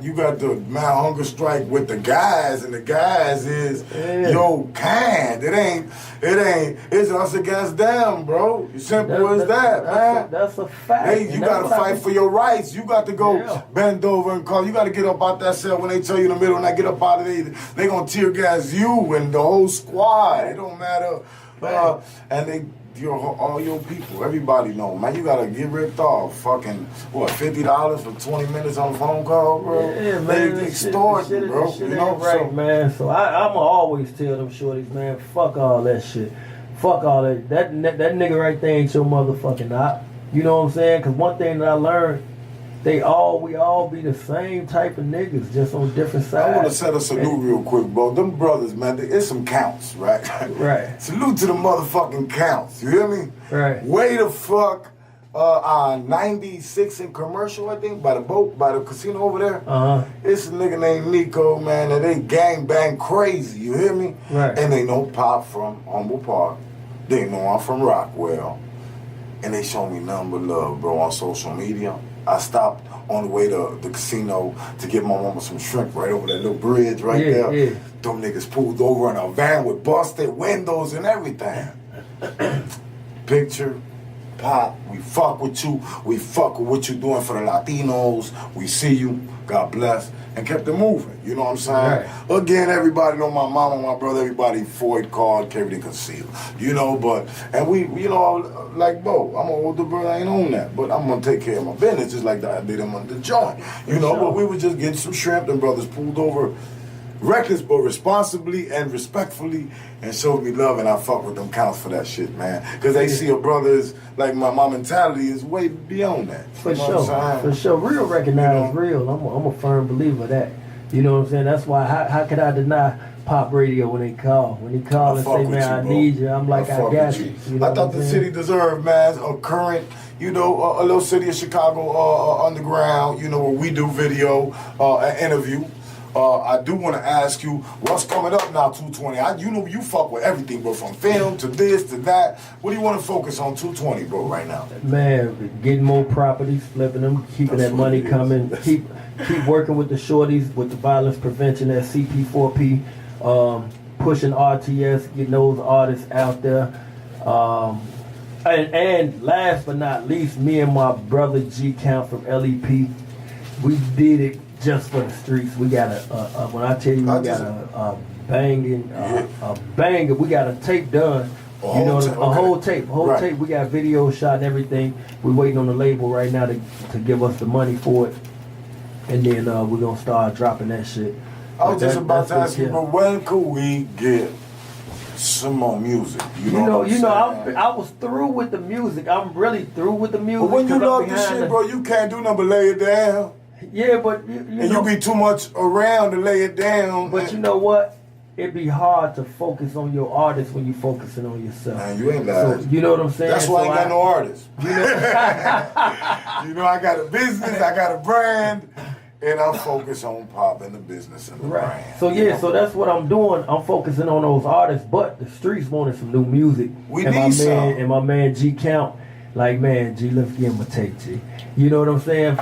You got the man hunger strike with the guys, and the guys is yo kind. It's us against them, bro. Simple as that, man. That's a fact. Hey, you gotta fight for your rights. You got to go bend over and call. You got to get up out that cell when they tell you in the middle, and I get up out of there. They gonna tear gas you and the whole squad. It don't matter. And all your people, everybody know, man. You gotta get ripped off. Fucking what? $50 for 20 minutes on a phone call, bro. Yeah, man. They extort you, bro. Shit You know, right, so, man. So I'ma always tell them shorties, man. Fuck all that shit. Fuck all that. That nigga right there ain't your motherfucking op. You know what I'm saying? Cause one thing that I learned, we all be the same type of niggas, just on different sides. I want to set a salute real quick, bro. Them brothers, man, it's some counts, right? Right. Salute to the motherfucking counts. You hear me? Right. Way the fuck on 96 in Commercial, I think, by the casino over there. It's a nigga named Nico, man, and they gang bang crazy. You hear me? Right. And they know Pop from Humble Park. They know I'm from Rockwell. And they show me nothing but love, bro, on social media. I stopped on the way to the casino to get my mama some shrimp right over that little bridge right there. Yeah. Them niggas pulled over in a van with busted windows and everything. Picture, Pop, we fuck with you. We fuck with what you doing for the Latinos. We see you. God bless. And kept it moving. You know what I'm saying? Right. Again, everybody know my mama, my brother, everybody Floyd called, everything concealed. You know, and we, you know, like, bro, I'm an older brother, I ain't on that. But I'm going to take care of my business just like I did him on the joint. You know, but we was just getting some shrimp. And brothers pulled over reckless, but responsibly and respectfully, and showed me love, and I fuck with them counts for that shit, man. Because they see a brother's, like my mentality is way beyond that. For sure. Real recognize real. I'm a firm believer of that. You know what I'm saying? That's why, how could I deny Pop Radio when they call? When they call and say, man, I need you, I'm like, I got you. You know I thought the city deserved, man, a current, you know, a little city of Chicago underground, you know, where we do video, an interview. I do want to ask you, what's coming up now, 220? You know you fuck with everything, bro, from film to this to that. What do you want to focus on 220, bro, right now? Man, getting more properties, flipping them, keeping that money coming, keep working with the shorties with the violence prevention at CP4P, pushing RTS, getting those artists out there. And last but not least, me and my brother G Count from LEP, we did it just for the streets. We got when I tell you we got a banger, we got a tape done. You know, a whole tape. We got video shot and everything. We're waiting on the label right now to give us the money for it. And then we're going to start dropping that shit. I was just about to ask you, but when could we get some more music? You know, I was through with the music. I'm really through with the music. But when you love this shit, bro, you can't do nothing but lay it down. Yeah, but you be too much around to lay it down. But you know what? It'd be hard to focus on your artist when you're focusing on yourself. Man, you ain't lying. So, you know what I'm saying? That's why I ain't got no artist. You know, I got a business, I got a brand, And I'm focused on popping the business and the brand. So yeah, so that's what I'm doing. I'm focusing on those artists, but the streets wanted some new music. We and need some. And my man G Count, like, man, G, let's give him a take, G. You know what I'm saying?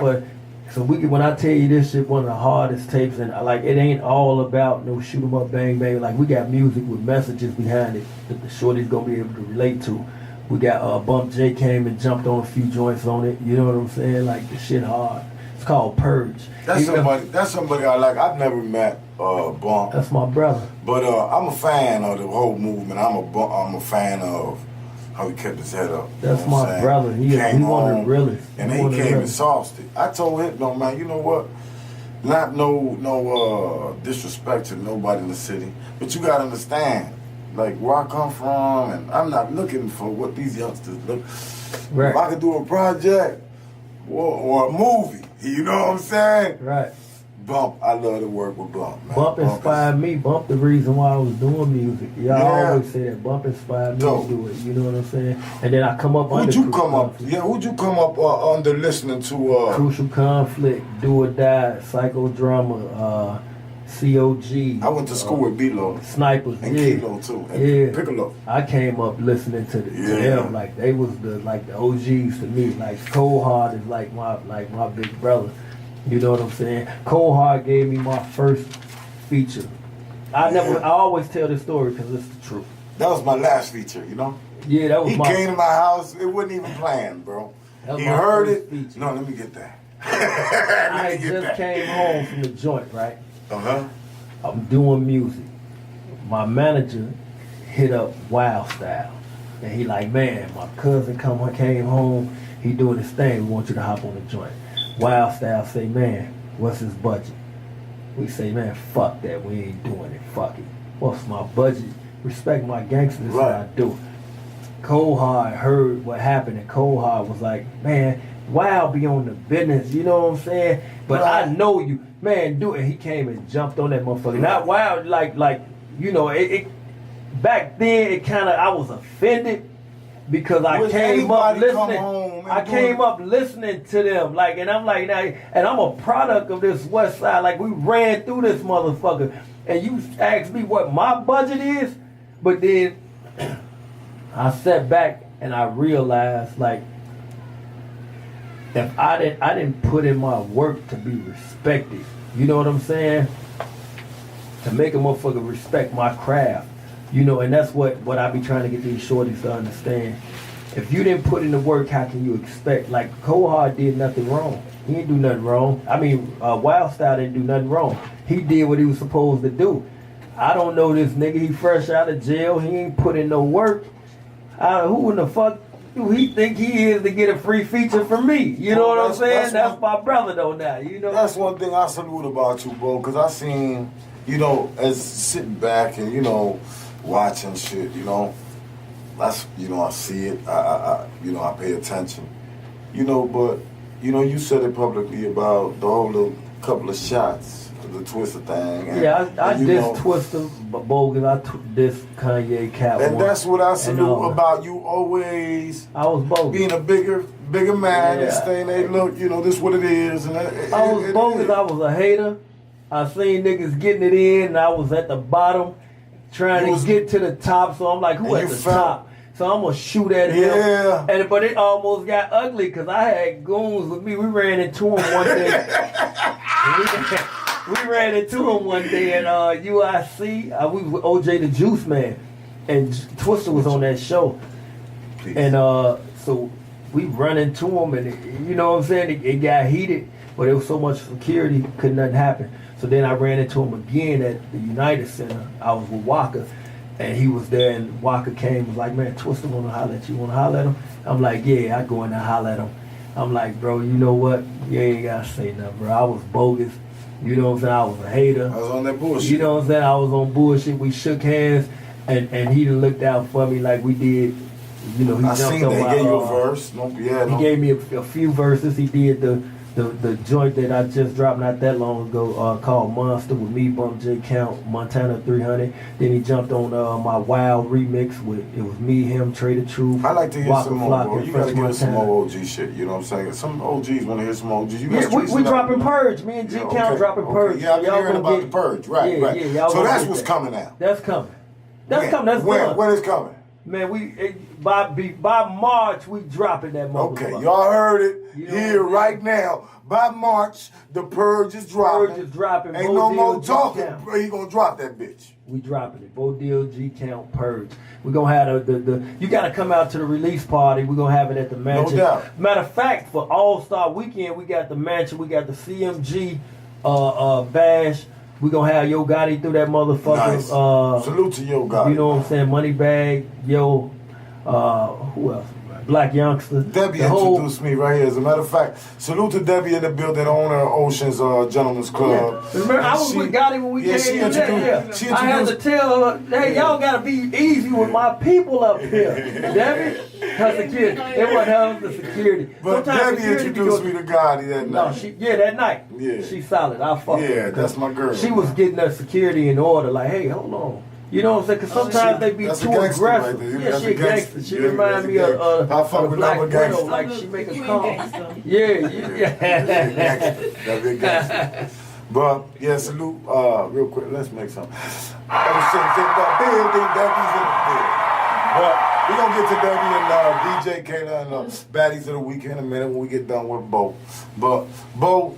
So when I tell you this shit, one of the hardest tapes, and like it ain't all about no shoot 'em up, bang bang. Like we got music with messages behind it that the shorty's gonna be able to relate to. We got Bump J came and jumped on a few joints on it. You know what I'm saying? Like the shit hard. It's called Purge. That's somebody I like. I've never met Bump. That's my brother. But I'm a fan of the whole movement. I'm a fan of how he kept his head up. That's my brother. He one of the realest. And then he came and sauced it. I told him, no man, you know what? Not no disrespect to nobody in the city, but you gotta understand, like where I come from, and I'm not looking for what these youngsters look. Right. If I could do a project or a movie, you know what I'm saying? Right. Bump, I love to work with Bump, man. Bump inspired me. Bump the reason why I was doing music. Y'all always say that. Bump inspired me to do it. You know what I'm saying? And then I come up under Who'd you come up under listening to? Crucial Conflict, Do or Die, Psychodrama, COG. I went to school with B-Lo. Snipers, and Kilo too, and Piccolo. I came up listening to them. Like they was the OGs to me. Like Cold Hard is like my big brother. You know what I'm saying? Cold Hard gave me my first feature. I always tell this story because it's the truth. That was my last feature, you know? Yeah, that was He came to my house, it wasn't even planned, bro. He heard it. Feature. No, let me get that. I just came home from the joint, right? Uh-huh. I'm doing music. My manager hit up Wild Style. And he like, man, my cousin came home, he doing his thing, we want you to hop on the joint. Wild Style say, man, what's his budget? We say, man, fuck that, we ain't doing it, fuck it. What's my budget? Respect my gangsters, right. I do. Cold Hard heard what happened, and Cold Hard was like, man, Wild be on the business, you know what I'm saying? But I know you, man, do it. He came and jumped on that motherfucker. Not Wild, like you know, it back then it kind of, I was offended. Because I came up listening, listening to them, like, and I'm like, and I'm a product of this West Side. Like, we ran through this motherfucker, and you asked me what my budget is, but then I sat back and I realized, like, if I didn't put in my work to be respected, you know what I'm saying? To make a motherfucker respect my craft. You know, and that's what I be trying to get these shorties to understand. If you didn't put in the work, how can you expect? Like, Cold Hard did nothing wrong. He didn't do nothing wrong. I mean, Wild Style didn't do nothing wrong. He did what he was supposed to do. I don't know this nigga. He fresh out of jail. He ain't put in no work. Who in the fuck do he think he is to get a free feature from me? You know what I'm saying? That's my brother, though, now. You know? That's one thing I salute about you, bro, because I seen, you know, as sitting back and, you know, watching shit, you know, that's, you know, I see it, I you know, I pay attention, you know, but, you know, you said it publicly about the whole little couple of shots, the Twister thing. And, yeah, I dissed Twister, but bogus, I dissed Kanye, Cat. And that's what I salute about you always. I was bogus. Being a bigger man and saying, hey, look, you know, this what it is. And I was bogus, I was a hater. I seen niggas getting it in, and I was at the bottom. Trying to get to the top, so I'm like, who at the top? So I'm gonna shoot at him. Yeah. But it almost got ugly because I had goons with me. We ran into him one day. we ran into him one day at UIC. We was with OJ the Juice Man, and Twister was on that show. Please. And so we run into him, and you know what I'm saying? It got heated, but there was so much security, couldn't nothing happen. So then I ran into him again at the United Center. I was with Walker, and he was there, and Walker came and was like, man, Twister wanna holler at you, wanna holler at him? I'm like, yeah, I go in there and holler at him. I'm like, bro, you know what? You ain't gotta say nothing, bro. I was bogus. You know what I'm saying? I was a hater. I was on that bullshit. You know what I'm saying? I was on bullshit. We shook hands, and he done looked out for me like we did. You know, he I jumped seen on that. my, he gave you a verse. He gave me a few verses. He did the the joint that I just dropped not that long ago called Monster with me, Bump J Count, Montana 300. Then he jumped on my Wild remix with it was me, him, Trader Truth. I like to hear Waka some more, Flocka, bro. and You Fresh gotta give us some Montana. more OG shit. You know what I'm saying? Some OGs want to hear some OGs. You got Yeah, streets we in that- dropping Purge. Me and G Count dropping Purge. Yeah, I've been Y'all hearing gonna about get- the Purge. Right, yeah, right. Yeah, y'all so gonna that's get what's that. coming out. That's coming. That's coming. That's when, done. when is coming? Man, by March we dropping that motherfucker. Okay, y'all heard it You know here what right now. By March, the Purge is dropping. Purge is dropping. Ain't Bo no Deal, more G talking. Count. Bro, he gonna drop that bitch. We dropping it. Bo Deal, G Count, Purge. We're gonna have the you gotta come out to the release party. We're gonna have it at the mansion. No doubt. Matter of fact, for All-Star Weekend, we got the mansion, we got the CMG bash. We're gonna have Yo Gotti through that motherfucker. Nice. Salute to Yo Gotti. You know what I'm saying? Moneybag, Yo, who else? Black Youngster. Debbie The whole- introduced me right here. As a matter of fact, salute to Debbie in the building, owner of Ocean's Gentleman's Club. Yeah. Remember, I was with Gotti when we came she in there. introduced- she I had to introduced- tell her, hey, y'all gotta be easy with my people up here. Debbie, her security. It wasn't her, it was the security. But Sometimes Debbie security introduced be me to Gotti that No, night. that night. Yeah. She solid. I fuck with Yeah, her. that's my girl. She was getting her security in order. Like, hey, hold on. You know what I'm saying? Because sometimes they be That's a too gangster aggressive. right there. Yeah, That's she a a gangster. gangster. She Yeah, remind that's a me of gangster. I fuck a with Black another Widow. gangster. Like she make us You ain't calm. gangster. Yeah. That big gangster. But yeah, salute. Real quick, let's make some. I was saying about building Debbie's in the building. But we gonna get to Debbie and DJ Kayla and Baddies of the Week in a minute when we get done with Bo. But Bo,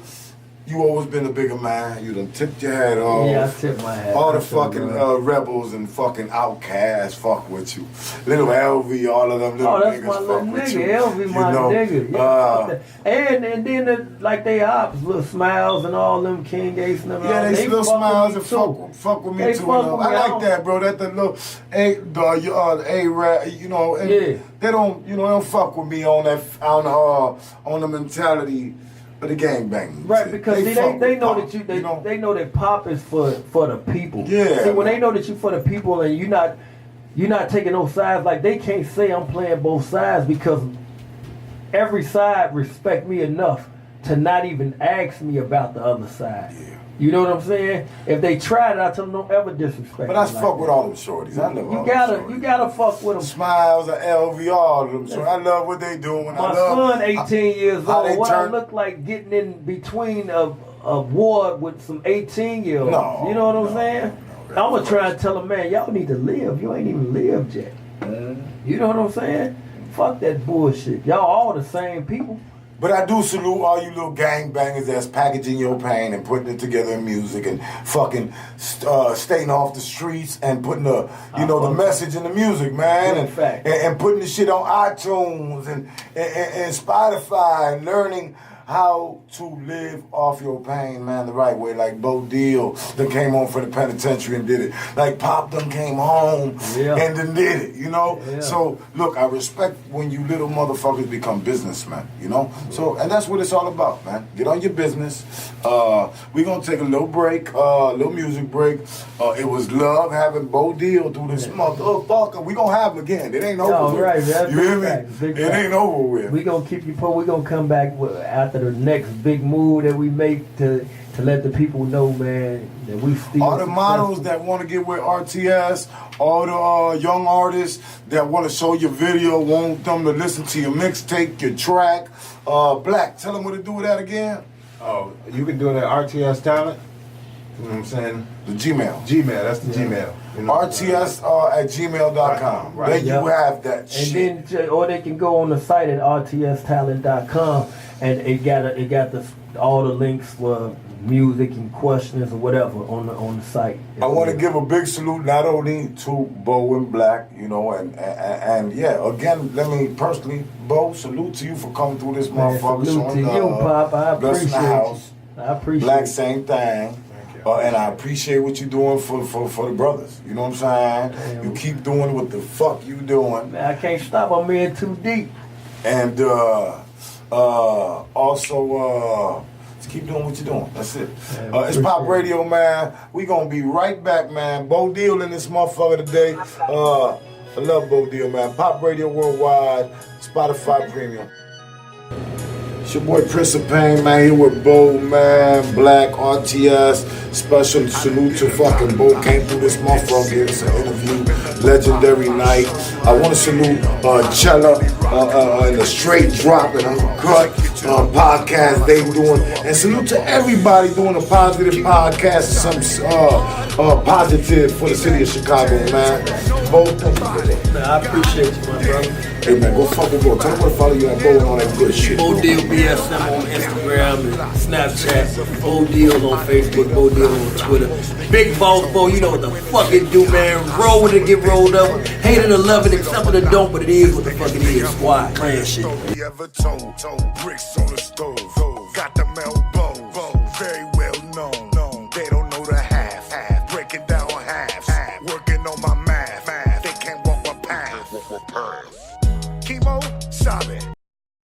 you always been a bigger man. You done tipped your hat off. Yeah, I tipped my hat. All the That's so fucking good. rebels and fucking outcasts fuck with you. Little LV, all of them little Oh, that's niggas my fuck little with nigga. you. LV, You my know, nigga. Yeah, and then like they ops, little Smiles and all them King Gates and them. Yeah, all, they little fuck with smiles me and too. fuck with me They too. fuck with me. I I like don't- that, bro. That the little A-Rap, you know. And Yeah. They don't fuck with me on that on the mentality of the gangbang. Right, because see, fuck they with know Pop, that you know? they know that pop is for the people. Yeah, See, when man. they know that you for the people and you're not taking no sides, like they can't say I'm playing both sides because every side respect me enough to not even ask me about the other side. Yeah. You know what I'm saying? If they tried it, I tell them don't ever disrespect. But I me like fuck that. with all them shorties. I love all You them gotta shorties. fuck with them. Smiles or LV, all of them. So I love what they doing. My I love son, 18 years how they old. What turn- I look like getting in between a ward with some 18-year-olds. No, You know what I'm no, saying? no, I'm gonna try and tell them, man, y'all need to live. You ain't even lived yet. You know what I'm saying? Fuck that bullshit. Y'all all the same people. But I do salute all you little gangbangers that's packaging your pain and putting it together in music and fucking staying off the streets and putting the the message in the music, man, Big and, fact. and putting the shit on iTunes and Spotify and learning how to live off your pain, man, the right way. Like Bo Deal that came home from the penitentiary and did it. Like Pop done came home and then did it, you know? Yeah. So, look, I respect when you little motherfuckers become businessmen, you know? So, and that's what it's all about, man. Get on your business. We're going to take a little break, little music break. It was love having Bo Deal through this motherfucker. We going to have him again. It ain't over Oh, with. right, that's you hear big me? fact, big It fact. ain't over with. We gonna keep you posted. We gonna come back after the next big move that we make to let the people know, man, that we still All the successful. models that want to get with RTS, all the young artists that want to show your video, want them to listen to your mixtape, your track. Black, tell them what to do with that again. Oh, you can do it at RTS Talent. You know what I'm saying? The Gmail. Gmail, that's the Gmail. You know? RTS at gmail.com. Right. There you Yep. have that And shit. then, or they can go on the site at rtstalent.com, and it got all the links for music and questions or whatever on the site. I want to give a big salute not only to Bo and Black, you know, and yeah, again, let me personally, Bo, salute to you for coming through this Man, motherfucker. salute showing to you, love, Pop. I blessing appreciate the house. you. I appreciate Black, it. same thing. you. And I appreciate what you're doing for the brothers. You know what I'm saying? Damn. You keep doing what the fuck you doing. Man, I can't stop. I'm in too deep. And also, just keep doing what you're doing. That's it. Man, It's Pop appreciate Radio, man. We gonna be right back, man. Bo Deal in this motherfucker today. I love Bo Deal, man. Pop Radio Worldwide, Spotify Premium. It's your boy Prince of Pain, man, here with Bo, man, Black, RTS. Special salute to fucking Bo, came through this motherfucker. It's an interview, legendary night. I want to salute Chella and the Straight Drop and Uncut podcast they doing. And salute to everybody doing a positive podcast, some positive for the city of Chicago, man. Bo, thank you for that. Man, I appreciate you, my brother. Hey man, go fucking Bo. Tell them where to follow you at Bo and all that good shit. Bo Deal BSM on Instagram and Snapchat. Bo Deal on Facebook. Bo Deal on Twitter. Big Boss Bo, you know what the fuck it do, man. Roll with it, get rolled up. Hate it or love it, except for the don't, but it is what the fuck it is. Squad, playing shit. We ever told bricks on the stove, got them elbows, very well known. They don't know the half, breaking down halves, working on my math. They can't walk my path. Chemo, solid.